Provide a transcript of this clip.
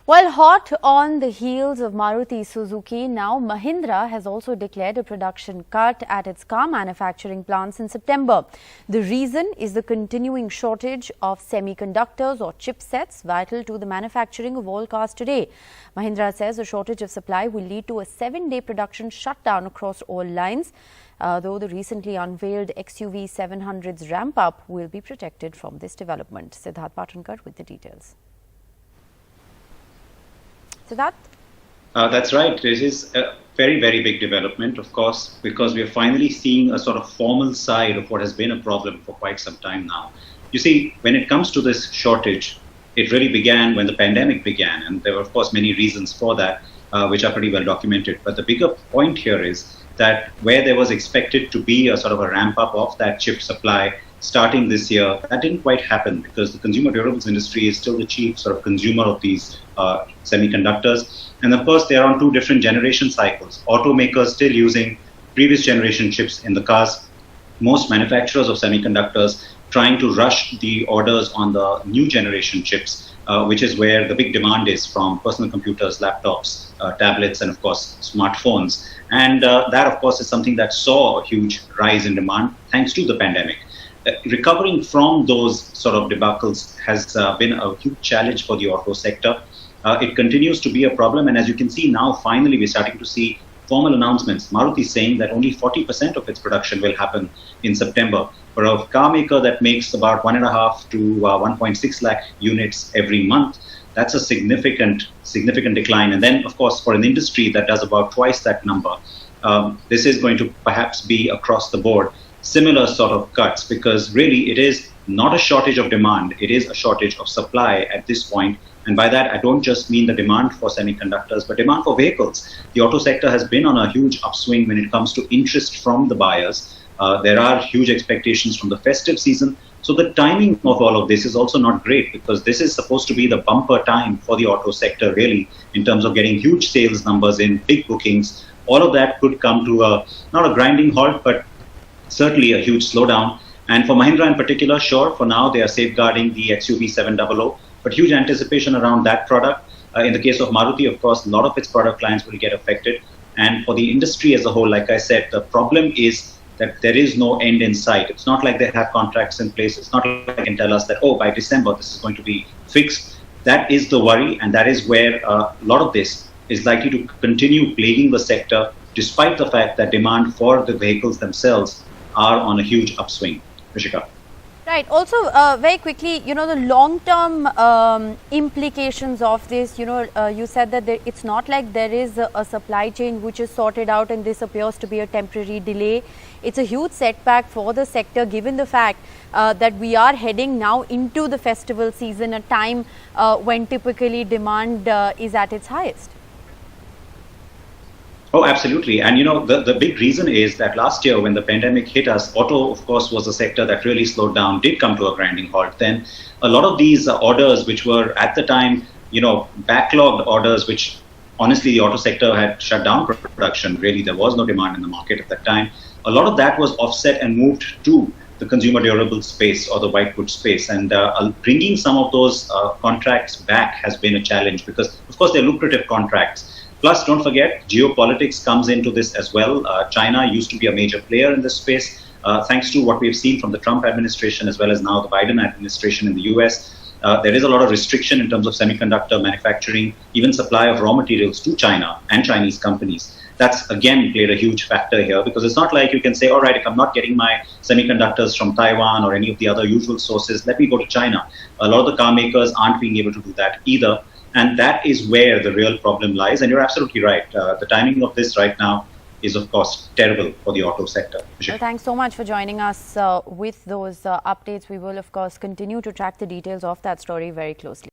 While hot on the heels of Maruti Suzuki, now Mahindra has also declared a production cut at its car manufacturing plants in September. The reason is the continuing shortage of semiconductors or chipsets vital to the manufacturing of all cars today. Mahindra says a shortage of supply will lead to a 7-day production shutdown across all lines, though the recently unveiled XUV 700's ramp-up will be protected from this development. Siddharth Patankar with the details. Siddharth? That's right. This is a very, very big development, of course, because we are finally seeing a sort of formal side of what has been a problem for quite some time now. You see, when it comes to this shortage, it really began when the pandemic began, and there were, of course, many reasons for that, which are pretty well documented. But the bigger point here is that where there was expected to be a sort of a ramp up of that chip supply starting this year, that didn't quite happen because the consumer durables industry is still the chief sort of consumer of these semiconductors. And of course, they're on two different generation cycles. Automakers still using previous generation chips in the cars. Most manufacturers of semiconductors trying to rush the orders on the new generation chips, which is where the big demand is from personal computers, laptops, tablets, and of course, smartphones. And that, of course, is something that saw a huge rise in demand thanks to the pandemic. Recovering from those sort of debacles has been a huge challenge for the auto sector. It continues to be a problem, and as you can see now, finally, we're starting to see formal announcements. Maruti saying that only 40% of its production will happen in September. For a car maker that makes about 1.5 to 1.6 lakh units every month, that's a significant decline. And then, of course, for an industry that does about twice that number, this is going to perhaps be across the board similar sort of cuts, because really it is not a shortage of demand, it is a shortage of supply at this point. And by that, I don't just mean the demand for semiconductors, but demand for vehicles. The auto sector has been on a huge upswing when it comes to interest from the buyers. There are huge expectations from the festive season. So the timing of all of this is also not great, because this is supposed to be the bumper time for the auto sector, really, in terms of getting huge sales numbers in, big bookings. All of that could come to not a grinding halt, but certainly a huge slowdown. And for Mahindra in particular, sure, for now they are safeguarding the XUV 700, but huge anticipation around that product. In the case of Maruti, of course, a lot of its product lines will get affected. And for the industry as a whole, like I said, the problem is that there is no end in sight. It's not like they have contracts in place. It's not like they can tell us that, oh, by December, this is going to be fixed. That is the worry, and that is where a lot of this is likely to continue plaguing the sector, despite the fact that demand for the vehicles themselves are on a huge upswing. Rishika. Right. Also, very quickly, the long-term implications of this, you said that it's not like there is a supply chain which is sorted out and this appears to be a temporary delay. It's a huge setback for the sector, given the fact that we are heading now into the festival season, a time when typically demand is at its highest. Oh, absolutely. And, the big reason is that last year when the pandemic hit us, auto, of course, was a sector that really slowed down, did come to a grinding halt. Then a lot of these orders, which were at the time, backlogged orders, which honestly the auto sector had shut down production. Really, there was no demand in the market at that time. A lot of that was offset and moved to the consumer durable space or the white goods space. And bringing some of those contracts back has been a challenge because, of course, they're lucrative contracts. Plus, don't forget, geopolitics comes into this as well. China used to be a major player in this space. Thanks to what we've seen from the Trump administration as well as now the Biden administration in the US, there is a lot of restriction in terms of semiconductor manufacturing, even supply of raw materials to China and Chinese companies. That's, again, played a huge factor here, because it's not like you can say, all right, if I'm not getting my semiconductors from Taiwan or any of the other usual sources, let me go to China. A lot of the car makers aren't being able to do that either. And that is where the real problem lies. And you're absolutely right. The timing of this right now is, of course, terrible for the auto sector. Well, thanks so much for joining us with those updates. We will, of course, continue to track the details of that story very closely.